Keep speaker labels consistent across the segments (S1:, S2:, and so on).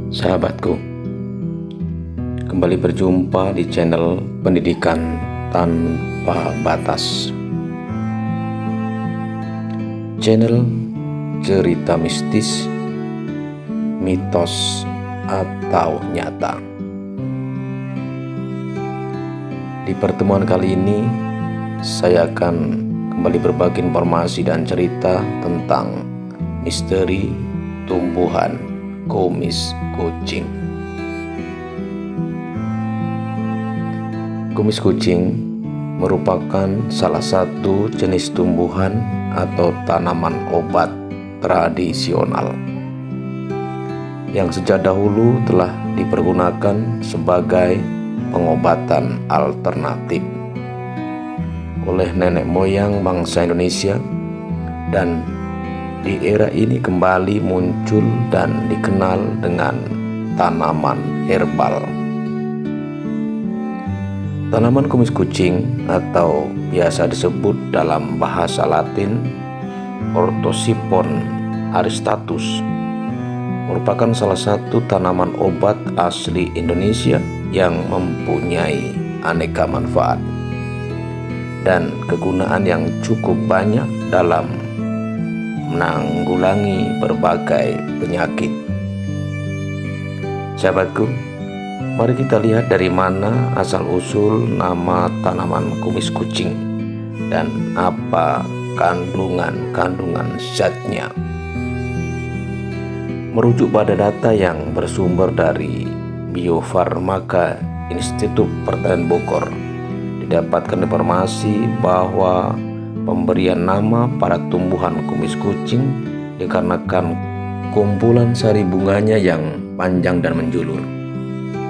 S1: Sahabatku, kembali berjumpa di channel Pendidikan Tanpa Batas. Channel cerita mistis, mitos atau nyata. Di pertemuan kali ini, saya akan kembali berbagi informasi dan cerita tentang misteri tumbuhan kumis kucing. Kumis kucing merupakan salah satu jenis tumbuhan atau tanaman obat tradisional yang sejak dahulu telah dipergunakan sebagai pengobatan alternatif oleh nenek moyang bangsa Indonesia, dan di era ini kembali muncul dan dikenal dengan tanaman herbal. Tanaman kumis kucing atau biasa disebut dalam bahasa Latin Orthosiphon aristatus merupakan salah satu tanaman obat asli Indonesia yang mempunyai aneka manfaat dan kegunaan yang cukup banyak dalam menanggulangi berbagai penyakit. Sahabatku, mari kita lihat dari mana asal-usul nama tanaman kumis kucing dan apa kandungan zatnya. Merujuk pada data yang bersumber dari Bio Farmaka Institut Pertanian Bogor, didapatkan informasi bahwa pemberian nama pada tumbuhan kumis kucing dikarenakan kumpulan sari bunganya yang panjang dan menjulur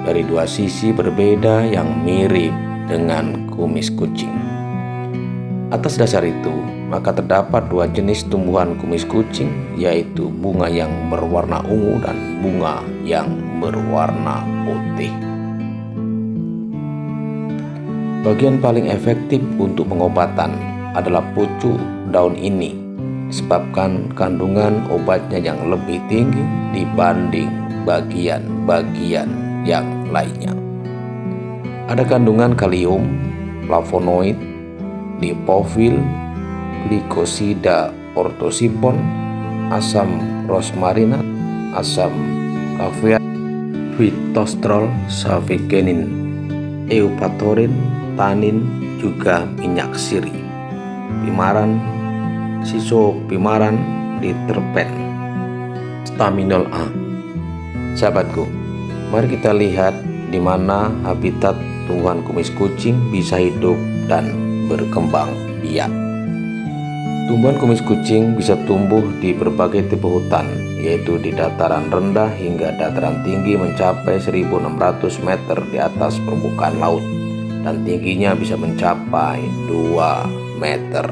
S1: dari dua sisi berbeda yang mirip dengan kumis kucing. Atas dasar itu, maka terdapat dua jenis tumbuhan kumis kucing, yaitu bunga yang berwarna ungu dan bunga yang berwarna putih. Bagian paling efektif untuk pengobatan adalah pucuk daun ini, disebabkan kandungan obatnya yang lebih tinggi dibanding bagian-bagian yang lainnya. Ada kandungan kalium, flavonoid, lipofil, glikosida orthosiphon, asam rosmarinat, asam kafein, phytosterol, savigenin, eupatorin, tanin, juga minyak sirih, pimaran, sisopimaran, diterpen, staminol A. Sahabatku, mari kita lihat di mana habitat tumbuhan kumis kucing bisa hidup dan berkembang biak. Tumbuhan kumis kucing bisa tumbuh di berbagai tipe hutan, yaitu di dataran rendah hingga dataran tinggi mencapai 1.600 meter di atas permukaan laut, dan tingginya bisa mencapai 2 meter.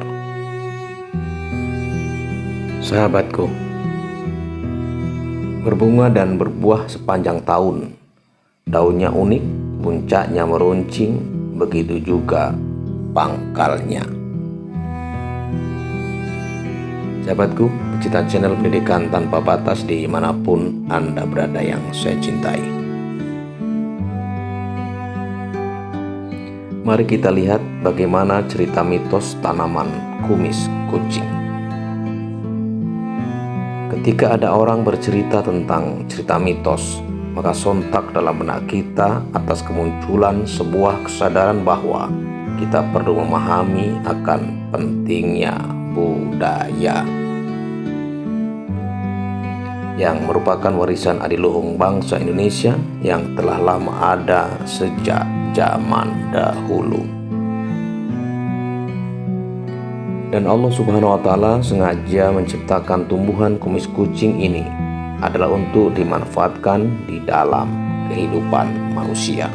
S1: Sahabatku, berbunga dan berbuah sepanjang tahun. Daunnya unik, puncaknya meruncing, begitu juga pangkalnya. Sahabatku, pecinta channel Pendidikan Tanpa Batas dimanapun Anda berada yang saya cintai, mari kita lihat bagaimana cerita mitos tanaman kumis kucing. Ketika ada orang bercerita tentang cerita mitos, maka sontak dalam benak kita atas kemunculan sebuah kesadaran bahwa kita perlu memahami akan pentingnya budaya yang merupakan warisan adiluhung bangsa Indonesia yang telah lama ada sejak zaman dahulu. Dan Allah Subhanahu wa Ta'ala sengaja menciptakan tumbuhan kumis kucing ini adalah untuk dimanfaatkan di dalam kehidupan manusia.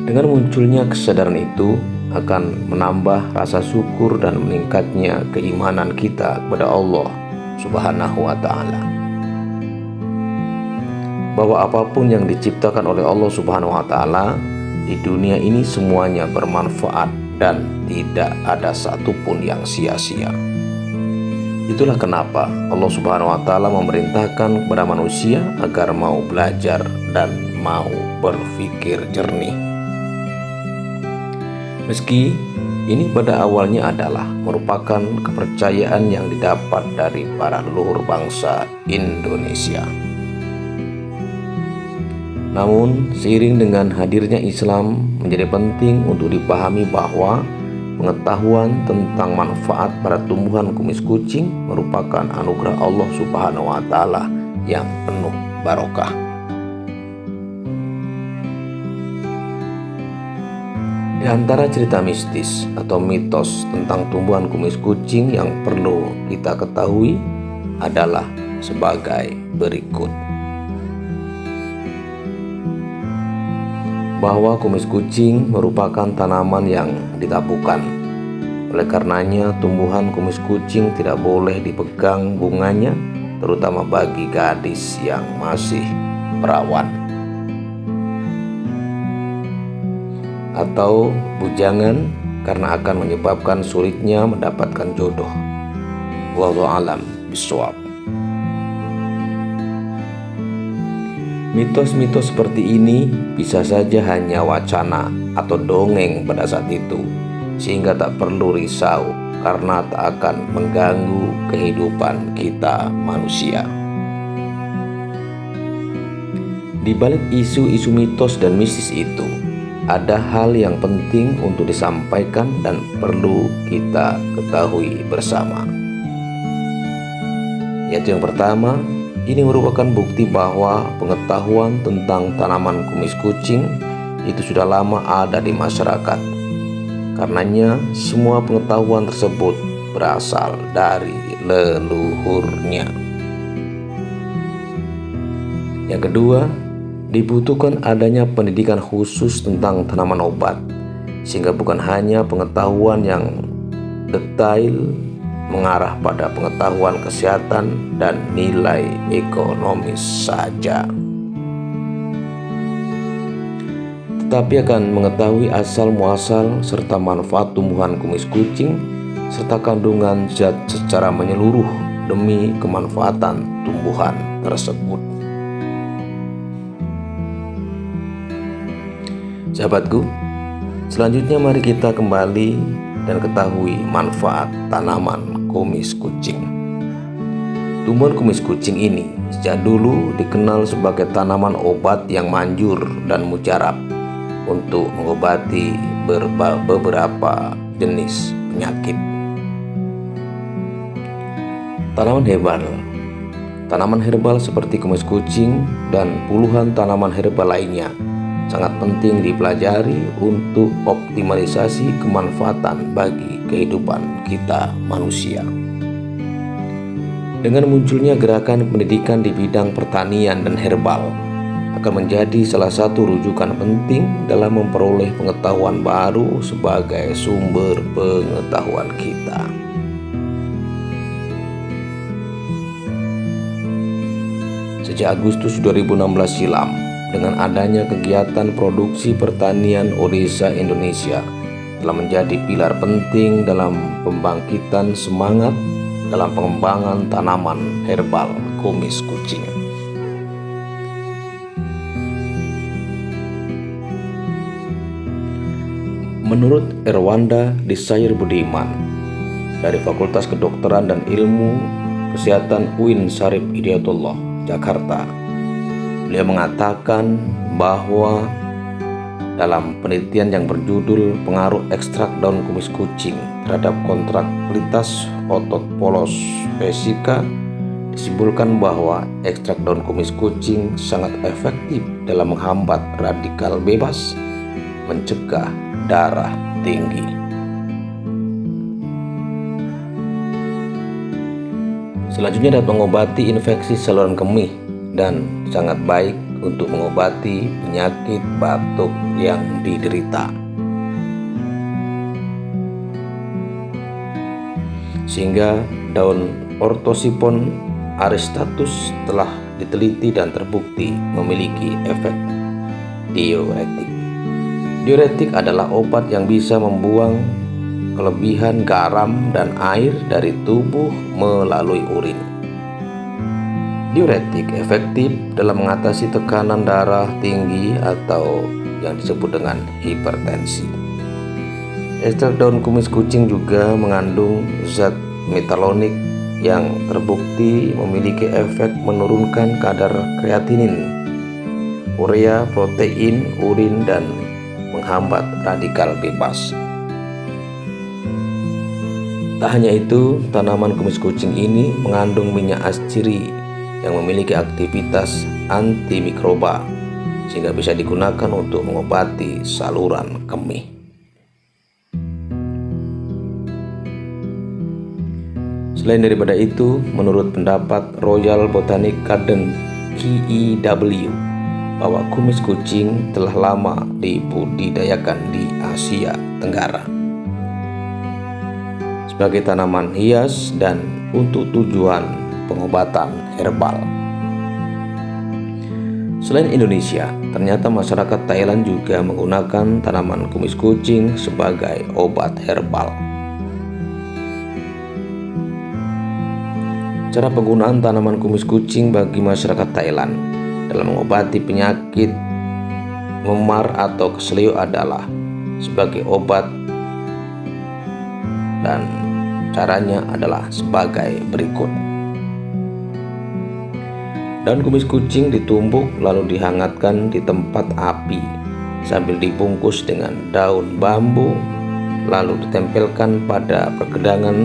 S1: Dengan munculnya kesadaran itu akan menambah rasa syukur dan meningkatnya keimanan kita kepada Allah Subhanahu wa Ta'ala, bahwa apapun yang diciptakan oleh Allah Subhanahu wa Ta'ala di dunia ini semuanya bermanfaat dan tidak ada satupun yang sia-sia. Itulah kenapa Allah Subhanahu wa Ta'ala memerintahkan kepada manusia agar mau belajar dan mau berpikir jernih. Meski ini pada awalnya adalah merupakan kepercayaan yang didapat dari para leluhur bangsa Indonesia. Namun, seiring dengan hadirnya Islam, menjadi penting untuk dipahami bahwa pengetahuan tentang manfaat pada tumbuhan kumis kucing merupakan anugerah Allah Subhanahu wa Ta'ala yang penuh barokah. Di antara cerita mistis atau mitos tentang tumbuhan kumis kucing yang perlu kita ketahui adalah sebagai berikut. Bahwa kumis kucing merupakan tanaman yang ditabukan. Oleh karenanya, tumbuhan kumis kucing tidak boleh dipegang bunganya, terutama bagi gadis yang masih perawan atau bujangan, karena akan menyebabkan sulitnya mendapatkan jodoh. Wallahu a'lam bishawab. Mitos-mitos seperti ini bisa saja hanya wacana atau dongeng pada saat itu, sehingga tak perlu risau karena tak akan mengganggu kehidupan kita manusia. Di balik isu-isu mitos dan mistis itu, ada hal yang penting untuk disampaikan dan perlu kita ketahui bersama. Yaitu yang pertama, ini merupakan bukti bahwa pengetahuan tentang tanaman kumis kucing itu sudah lama ada di masyarakat. Karenanya, semua pengetahuan tersebut berasal dari leluhurnya. Yang kedua, dibutuhkan adanya pendidikan khusus tentang tanaman obat, sehingga bukan hanya pengetahuan yang detail mengarah pada pengetahuan kesehatan dan nilai ekonomis saja, tetapi akan mengetahui asal muasal serta manfaat tumbuhan kumis kucing serta kandungan zat secara menyeluruh demi kemanfaatan tumbuhan tersebut. Sahabatku, selanjutnya mari kita kembali dan ketahui manfaat tanaman kumis kucing. Tumbuhan kumis kucing ini sejak dulu dikenal sebagai tanaman obat yang manjur dan mujarab untuk mengobati beberapa jenis penyakit. Tanaman herbal seperti kumis kucing dan puluhan tanaman herbal lainnya sangat penting dipelajari untuk optimalisasi kemanfaatan bagi kehidupan kita manusia. Dengan munculnya gerakan pendidikan di bidang pertanian dan herbal akan menjadi salah satu rujukan penting dalam memperoleh pengetahuan baru sebagai sumber pengetahuan kita. Sejak Agustus 2016 silam, dengan adanya kegiatan produksi pertanian Odesa Indonesia telah menjadi pilar penting dalam pembangkitan semangat dalam pengembangan tanaman herbal kumis kucing. Menurut Erwanda Desire Budiman dari Fakultas Kedokteran dan Ilmu Kesehatan UIN Syarif Hidayatullah, Jakarta, beliau mengatakan bahwa dalam penelitian yang berjudul Pengaruh Ekstrak Daun Kumis Kucing terhadap kontraktilitas otot polos vesika, disimpulkan bahwa ekstrak daun kumis kucing sangat efektif dalam menghambat radikal bebas, mencegah darah tinggi. Selanjutnya dapat mengobati infeksi saluran kemih dan sangat baik untuk mengobati penyakit batuk yang diderita. Sehingga daun Orthosipon aristatus telah diteliti dan terbukti memiliki efek diuretik. Diuretik adalah obat yang bisa membuang kelebihan garam dan air dari tubuh melalui urin. Diuretik efektif dalam mengatasi tekanan darah tinggi atau yang disebut dengan hipertensi. Ekstrak daun kumis kucing juga mengandung zat metalonik yang terbukti memiliki efek menurunkan kadar kreatinin, urea, protein, urin, dan menghambat radikal bebas. Tak hanya itu, tanaman kumis kucing ini mengandung minyak asciri yang memiliki aktivitas antimikroba sehingga bisa digunakan untuk mengobati saluran kemih. Selain daripada itu, menurut pendapat Royal Botanic Garden (KEW), bahwa kumis kucing telah lama dibudidayakan di Asia Tenggara sebagai tanaman hias dan untuk tujuan pengobatan herbal. Selain Indonesia, ternyata masyarakat Thailand juga menggunakan tanaman kumis kucing sebagai obat herbal. Cara penggunaan tanaman kumis kucing bagi masyarakat Thailand dalam mengobati penyakit memar atau keselio adalah sebagai obat, dan caranya adalah sebagai berikut. Daun kumis kucing ditumbuk lalu dihangatkan di tempat api sambil dibungkus dengan daun bambu, lalu ditempelkan pada pergedangan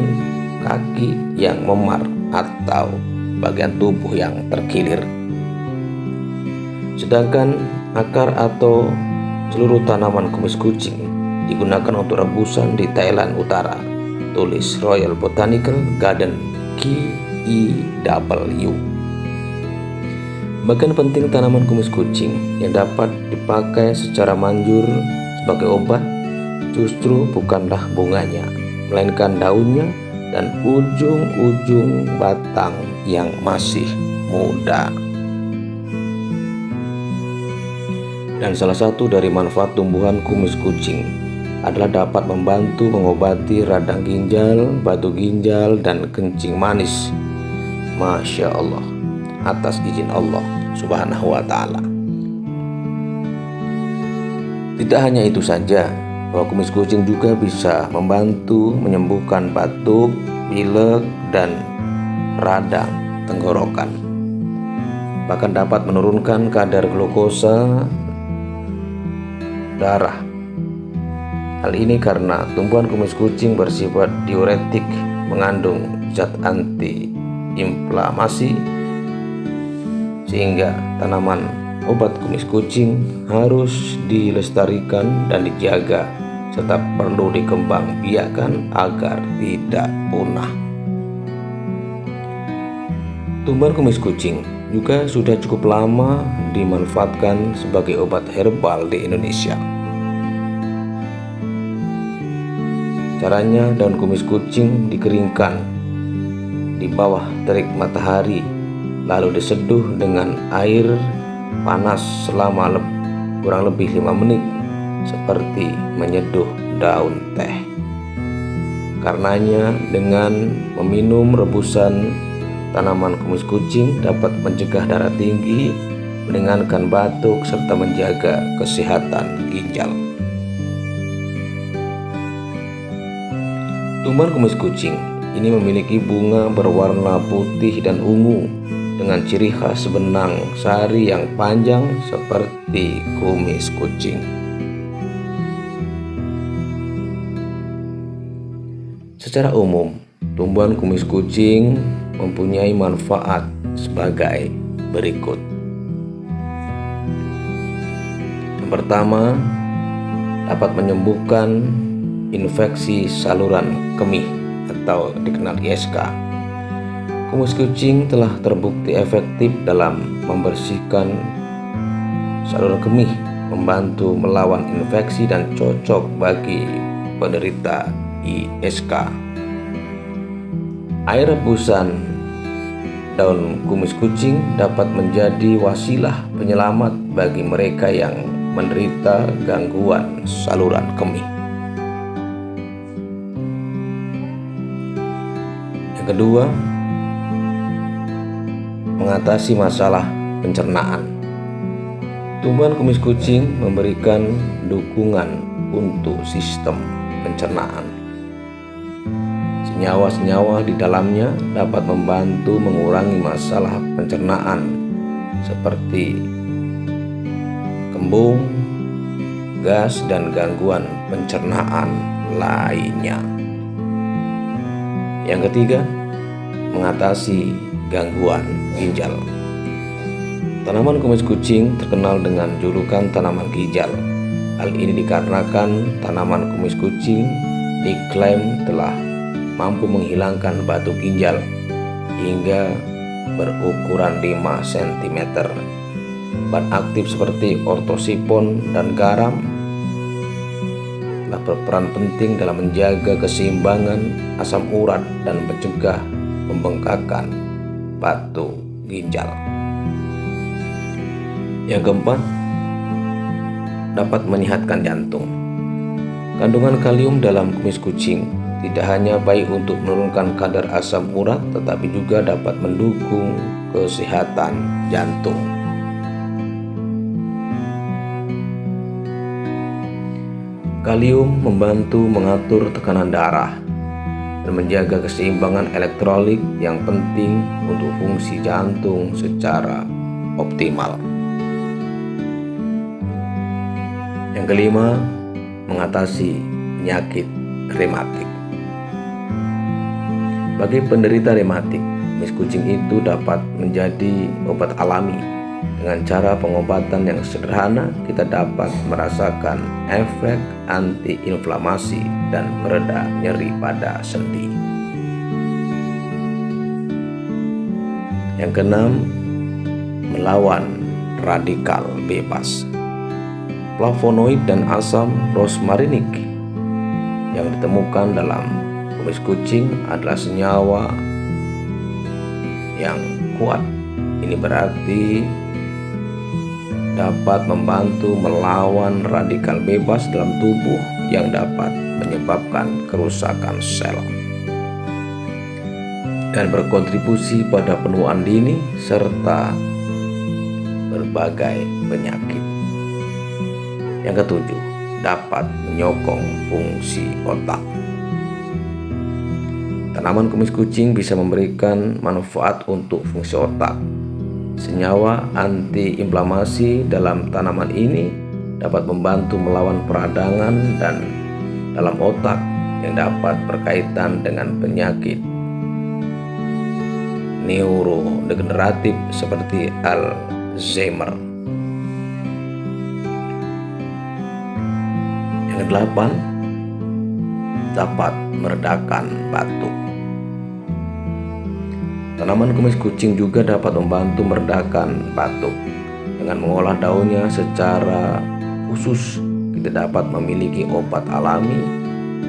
S1: kaki yang memar atau bagian tubuh yang terkilir. Sedangkan akar atau seluruh tanaman kumis kucing digunakan untuk rebusan di Thailand Utara, tulis Royal Botanical Garden (KEW). Bagian penting tanaman kumis kucing yang dapat dipakai secara manjur sebagai obat justru bukanlah bunganya, melainkan daunnya dan ujung-ujung batang yang masih muda. Dan salah satu dari manfaat tumbuhan kumis kucing adalah dapat membantu mengobati radang ginjal, batu ginjal, dan kencing manis. Masya Allah, atas izin Allah Subhanahu wa Ta'ala. Tidak hanya itu saja, bahwa kumis kucing juga bisa membantu menyembuhkan batuk, pilek, dan radang tenggorokan. Bahkan dapat menurunkan kadar glukosa darah. Hal ini karena tumbuhan kumis kucing bersifat diuretik, mengandung zat anti-inflamasi, sehingga tanaman obat kumis kucing harus dilestarikan dan dijaga serta perlu dikembangbiakkan agar tidak punah. Tumbuhan kumis kucing juga sudah cukup lama dimanfaatkan sebagai obat herbal di Indonesia. Caranya, daun kumis kucing dikeringkan di bawah terik matahari, lalu diseduh dengan air panas selama kurang lebih 5 menit, seperti menyeduh daun teh. Karenanya, dengan meminum rebusan tanaman kumis kucing dapat mencegah darah tinggi, meringankan batuk, serta menjaga kesehatan ginjal. Tumbuhan kumis kucing ini memiliki bunga berwarna putih dan ungu dengan ciri khas benang sari yang panjang seperti kumis kucing. Secara umum, tumbuhan kumis kucing mempunyai manfaat sebagai berikut. Yang pertama, dapat menyembuhkan infeksi saluran kemih atau dikenal ISK. Kumis kucing telah terbukti efektif dalam membersihkan saluran kemih, membantu melawan infeksi, dan cocok bagi penderita ISK. Air rebusan daun kumis kucing dapat menjadi wasilah penyelamat bagi mereka yang menderita gangguan saluran kemih. Yang kedua, mengatasi masalah pencernaan. Tumbuhan kumis kucing memberikan dukungan untuk sistem pencernaan. Senyawa-senyawa di dalamnya dapat membantu mengurangi masalah pencernaan seperti kembung, gas, dan gangguan pencernaan lainnya. Yang ketiga, mengatasi gangguan ginjal. Tanaman kumis kucing terkenal dengan julukan tanaman ginjal. Hal ini dikarenakan tanaman kumis kucing diklaim telah mampu menghilangkan batu ginjal hingga berukuran 5 cm. Bahan aktif seperti ortosipon dan garam telah berperan penting dalam menjaga keseimbangan asam urat dan mencegah pembengkakan batu ginjal. Yang keempat, dapat menyehatkan jantung. Kandungan kalium dalam kumis kucing tidak hanya baik untuk menurunkan kadar asam urat, tetapi juga dapat mendukung kesehatan jantung. Kalium membantu mengatur tekanan darah dan menjaga keseimbangan elektrolit yang penting untuk fungsi jantung secara optimal. Yang kelima, mengatasi penyakit rematik. Bagi penderita rematik, kumis kucing itu dapat menjadi obat alami. Dengan cara pengobatan yang sederhana, kita dapat merasakan efek antiinflamasi dan mereda nyeri pada sendi. Yang keenam, melawan radikal bebas. Flavonoid dan asam rosmarinik yang ditemukan dalam kumis kucing adalah senyawa yang kuat. Ini berarti dapat membantu melawan radikal bebas dalam tubuh yang dapat menyebabkan kerusakan sel dan berkontribusi pada penuaan dini serta berbagai penyakit. Yang ketujuh, dapat menyokong fungsi otak. Tanaman kumis kucing bisa memberikan manfaat untuk fungsi otak. Senyawa antiinflamasi dalam tanaman ini dapat membantu melawan peradangan dan dalam otak yang dapat berkaitan dengan penyakit neurodegeneratif seperti Alzheimer. Yang kedelapan, dapat meredakan batuk. Tanaman kumis kucing juga dapat membantu meredakan batuk. Dengan mengolah daunnya secara khusus, kita dapat memiliki obat alami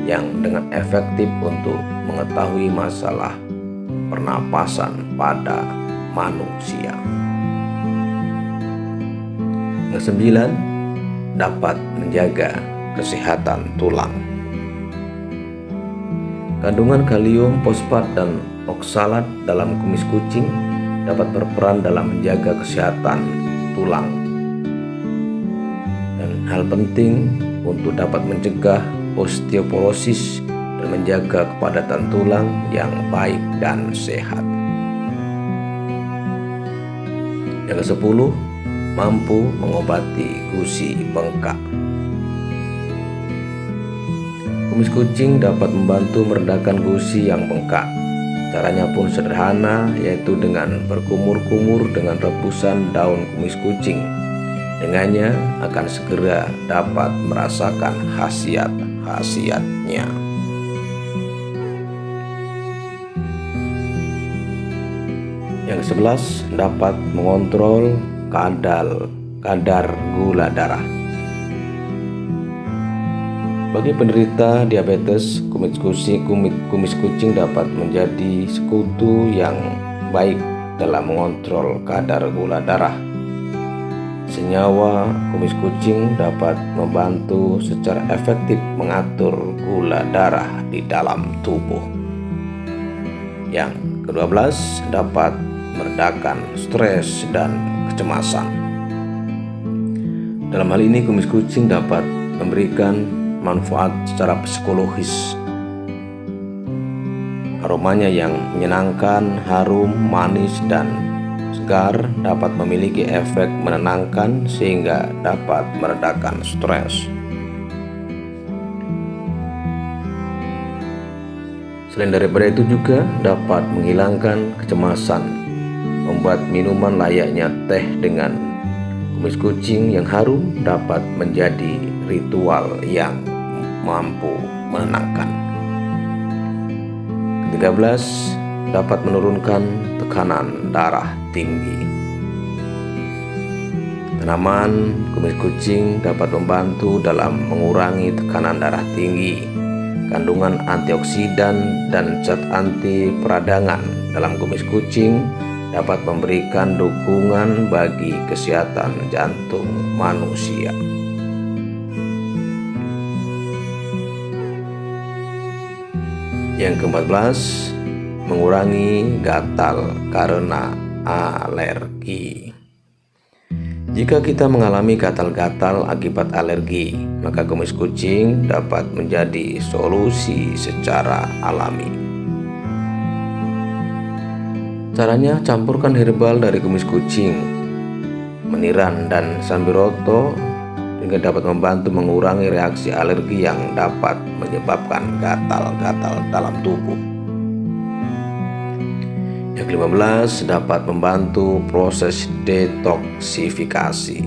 S1: yang dengan efektif untuk mengetahui masalah pernapasan pada manusia. Yang kesembilan, dapat menjaga kesehatan tulang. Kandungan kalium, fosfat, dan oksalat dalam kumis kucing dapat berperan dalam menjaga kesehatan tulang. Dan hal penting untuk dapat mencegah osteoporosis dan menjaga kepadatan tulang yang baik dan sehat. Yang ke-10, mampu mengobati gusi bengkak. Kumis kucing dapat membantu meredakan gusi yang bengkak. Caranya pun sederhana, yaitu dengan berkumur-kumur dengan rebusan daun kumis kucing. Dengannya akan segera dapat merasakan khasiat-khasiatnya. Yang ke-11, dapat mengontrol kadar gula darah. Bagi penderita diabetes, kumis kucing dapat menjadi sekutu yang baik dalam mengontrol kadar gula darah. Senyawa kumis kucing dapat membantu secara efektif mengatur gula darah di dalam tubuh. Yang ke-12, dapat meredakan stres dan kecemasan. Dalam hal ini, kumis kucing dapat memberikan manfaat secara psikologis. Aromanya yang menyenangkan, harum, manis, dan segar dapat memiliki efek menenangkan sehingga dapat meredakan stres. Selain daripada itu juga dapat menghilangkan kecemasan. Membuat minuman layaknya teh dengan kumis kucing yang harum dapat menjadi ritual yang mampu menenangkan. Ke-13, dapat menurunkan tekanan darah tinggi. Tanaman kumis kucing dapat membantu dalam mengurangi tekanan darah tinggi. Kandungan antioksidan dan zat anti peradangan dalam kumis kucing dapat memberikan dukungan bagi kesehatan jantung manusia. Yang ke-14, mengurangi gatal karena alergi. Jika kita mengalami gatal-gatal akibat alergi, maka kumis kucing dapat menjadi solusi secara alami. Caranya, campurkan herbal dari kumis kucing, meniran, dan sambiroto sehingga dapat membantu mengurangi reaksi alergi yang dapat menyebabkan gatal-gatal dalam tubuh. Yang ke-15, dapat membantu proses detoksifikasi.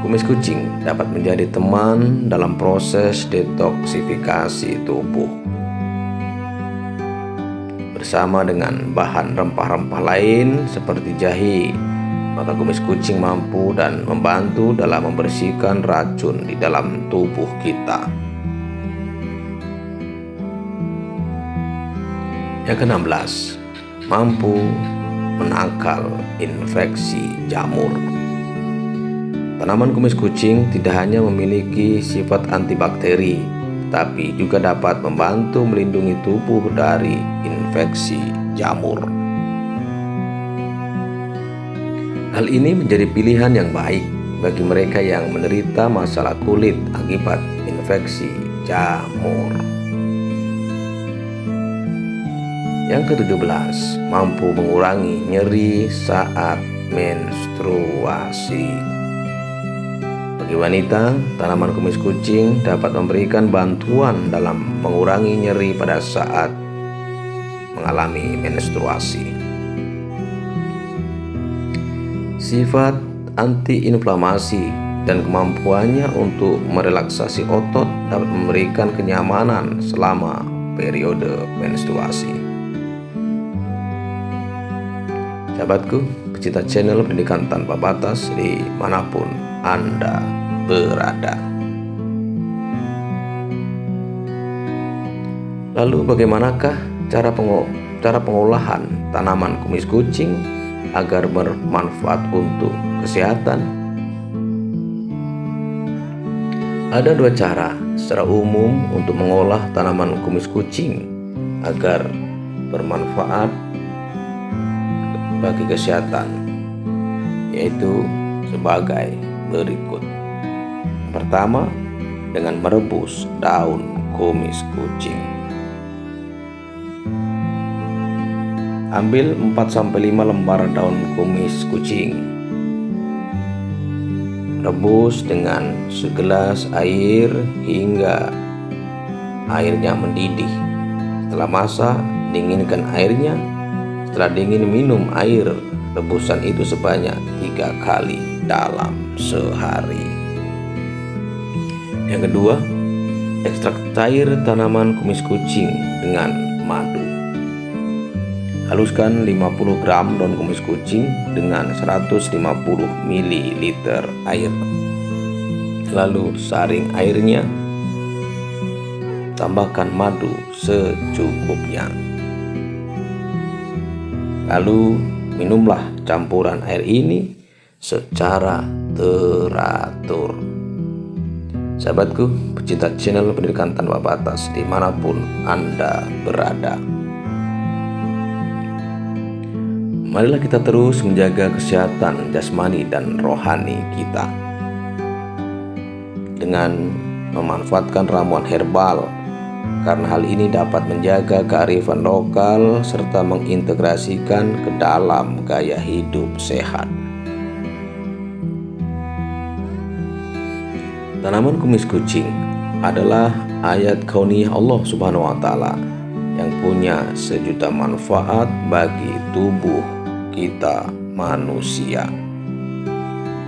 S1: Kumis kucing dapat menjadi teman dalam proses detoksifikasi tubuh. Bersama dengan bahan rempah-rempah lain seperti jahe, maka kumis kucing mampu dan membantu dalam membersihkan racun di dalam tubuh kita. Yang ke-16, mampu menangkal infeksi jamur. Tanaman kumis kucing tidak hanya memiliki sifat antibakteri, tapi juga dapat membantu melindungi tubuh dari infeksi jamur. Hal ini menjadi pilihan yang baik bagi mereka yang menderita masalah kulit akibat infeksi jamur. Yang ke-17, mampu mengurangi nyeri saat menstruasi. Bagi wanita, tanaman kumis kucing dapat memberikan bantuan dalam mengurangi nyeri pada saat mengalami menstruasi. Sifat antiinflamasi dan kemampuannya untuk merelaksasi otot dapat memberikan kenyamanan selama periode menstruasi. Sahabatku, pecinta channel Pendidikan Tanpa Batas dimanapun Anda berada. Lalu bagaimanakah cara pengolahan tanaman kumis kucing agar bermanfaat untuk kesehatan? Ada dua cara secara umum untuk mengolah tanaman kumis kucing agar bermanfaat bagi kesehatan, yaitu sebagai berikut. Pertama, dengan merebus daun kumis kucing. Ambil 4-5 lembar daun kumis kucing. Rebus dengan segelas air hingga airnya mendidih. Setelah masak, dinginkan airnya. Setelah dingin, minum air rebusan itu sebanyak 3 kali dalam sehari. Yang kedua, ekstrak cair tanaman kumis kucing dengan madu. Haluskan 50 gram daun kumis kucing dengan 150 ml air. Lalu saring airnya, tambahkan madu secukupnya. Lalu minumlah campuran air ini secara teratur. Sahabatku, pecinta channel Pendidikan Tanpa Batas dimanapun Anda berada. Marilah kita terus menjaga kesehatan jasmani dan rohani kita dengan memanfaatkan ramuan herbal, karena hal ini dapat menjaga kearifan lokal serta mengintegrasikan ke dalam gaya hidup sehat. Tanaman kumis kucing adalah ayat kauniyah Allah Subhanahu wa Ta'ala yang punya sejuta manfaat bagi tubuh kita manusia.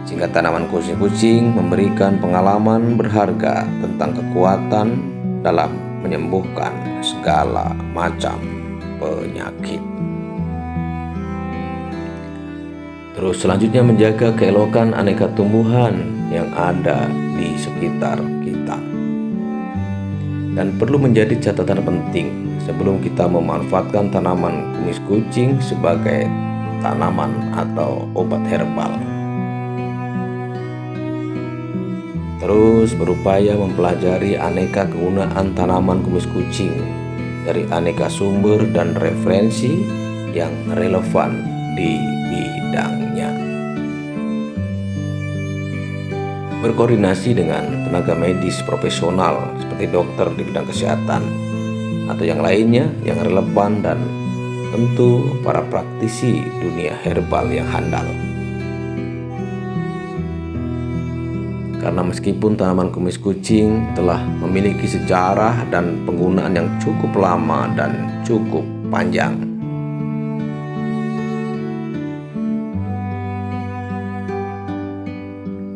S1: Sehingga tanaman kumis kucing memberikan pengalaman berharga tentang kekuatan dalam menyembuhkan segala macam penyakit. Terus selanjutnya menjaga keelokan aneka tumbuhan yang ada di sekitar kita. Dan perlu menjadi catatan penting sebelum kita memanfaatkan tanaman kumis kucing sebagai tanaman atau obat herbal. Terus berupaya mempelajari aneka kegunaan tanaman kumis kucing dari aneka sumber dan referensi yang relevan di bidangnya. Berkoordinasi dengan tenaga medis profesional seperti dokter di bidang kesehatan atau yang lainnya yang relevan, dan tentu para praktisi dunia herbal yang handal. Karena meskipun tanaman kumis kucing telah memiliki sejarah dan penggunaan yang cukup lama dan cukup panjang,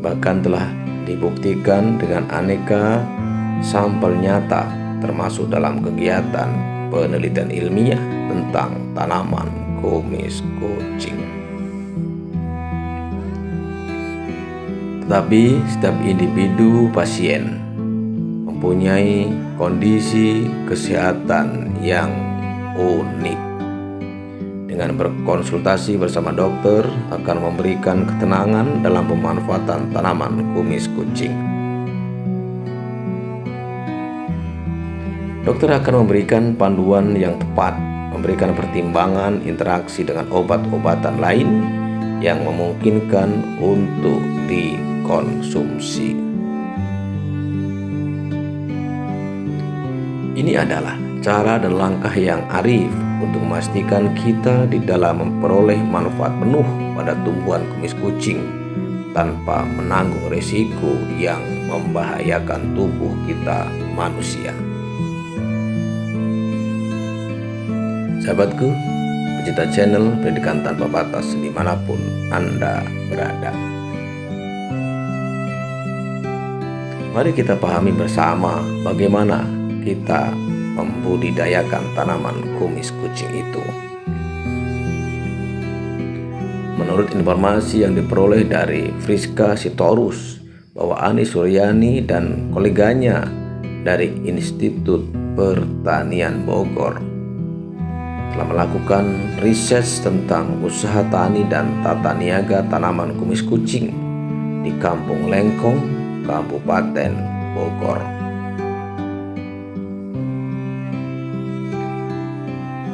S1: bahkan telah dibuktikan dengan aneka sampel nyata termasuk dalam kegiatan penelitian ilmiah tentang tanaman kumis kucing. Tetapi setiap individu pasien mempunyai kondisi kesehatan yang unik. Dengan berkonsultasi bersama dokter akan memberikan ketenangan dalam pemanfaatan tanaman kumis kucing. Dokter akan memberikan panduan yang tepat, memberikan pertimbangan interaksi dengan obat-obatan lain yang memungkinkan untuk dikonsumsi. Ini adalah cara dan langkah yang arif untuk memastikan kita di dalam memperoleh manfaat penuh pada tumbuhan kumis kucing tanpa menanggung risiko yang membahayakan tubuh kita manusia. Sahabatku, pecinta channel Pendidikan Tanpa Batas dimanapun Anda berada, mari kita pahami bersama bagaimana kita membudidayakan tanaman kumis kucing itu. Menurut informasi yang diperoleh dari Friska Sitorus, bahwa Ani Suryani dan koleganya dari Institut Pertanian Bogor telah melakukan riset tentang usaha tani dan tata niaga tanaman kumis kucing di Kampung Lengkong, Kabupaten Bogor.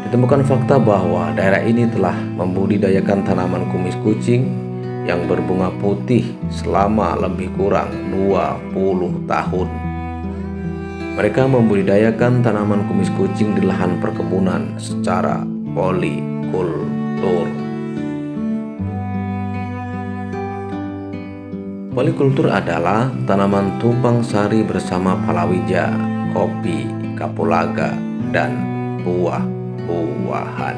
S1: Ditemukan fakta bahwa daerah ini telah membudidayakan tanaman kumis kucing yang berbunga putih selama lebih kurang 20 tahun. Mereka membudidayakan tanaman kumis kucing di lahan perkebunan secara polikultur. Polikultur adalah tanaman tumpang sari bersama palawija, kopi, kapulaga, dan buah-buahan.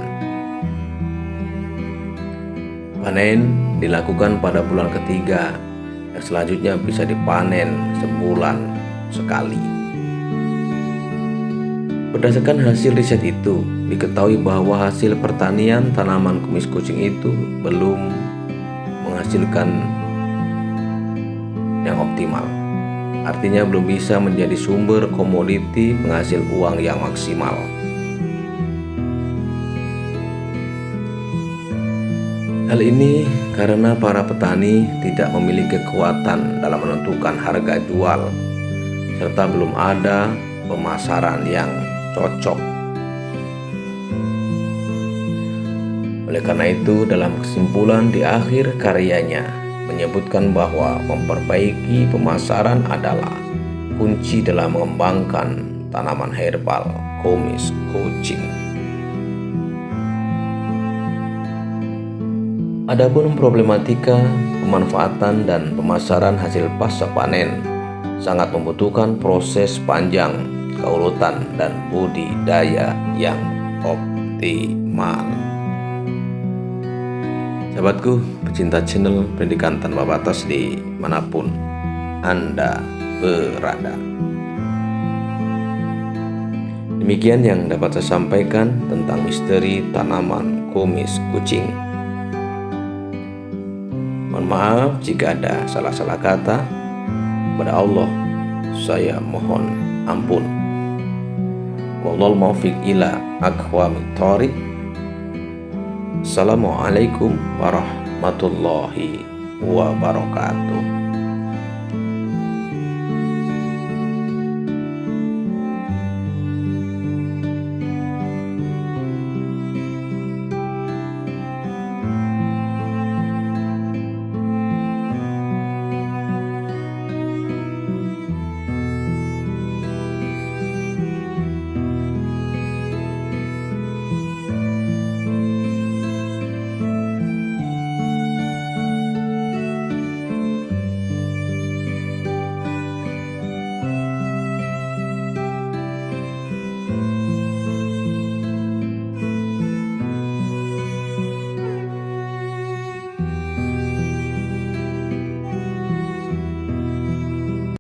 S1: Panen dilakukan pada bulan ketiga dan selanjutnya bisa dipanen sebulan sekali. Berdasarkan hasil riset itu, diketahui bahwa hasil pertanian tanaman kumis kucing itu belum menghasilkan yang optimal. Artinya belum bisa menjadi sumber komoditi penghasil uang yang maksimal. Hal ini karena para petani tidak memiliki kekuatan dalam menentukan harga jual serta belum ada pemasaran yang cocok. Oleh karena itu, dalam kesimpulan di akhir karyanya menyebutkan bahwa memperbaiki pemasaran adalah kunci dalam mengembangkan tanaman herbal kumis kucing. Adapun problematika pemanfaatan dan pemasaran hasil pasca panen sangat membutuhkan proses panjang, keurutan, dan budidaya yang optimal. Sahabatku, pecinta channel Pendidikan Tanpa Batas di manapun Anda berada. Demikian yang dapat saya sampaikan tentang misteri tanaman kumis kucing. Mohon maaf jika ada salah-salah kata. Kepada Allah saya mohon ampun. Wallahul muwaffiq ila aqwamit thoriq. Assalamualaikum warahmatullahi wabarakatuh.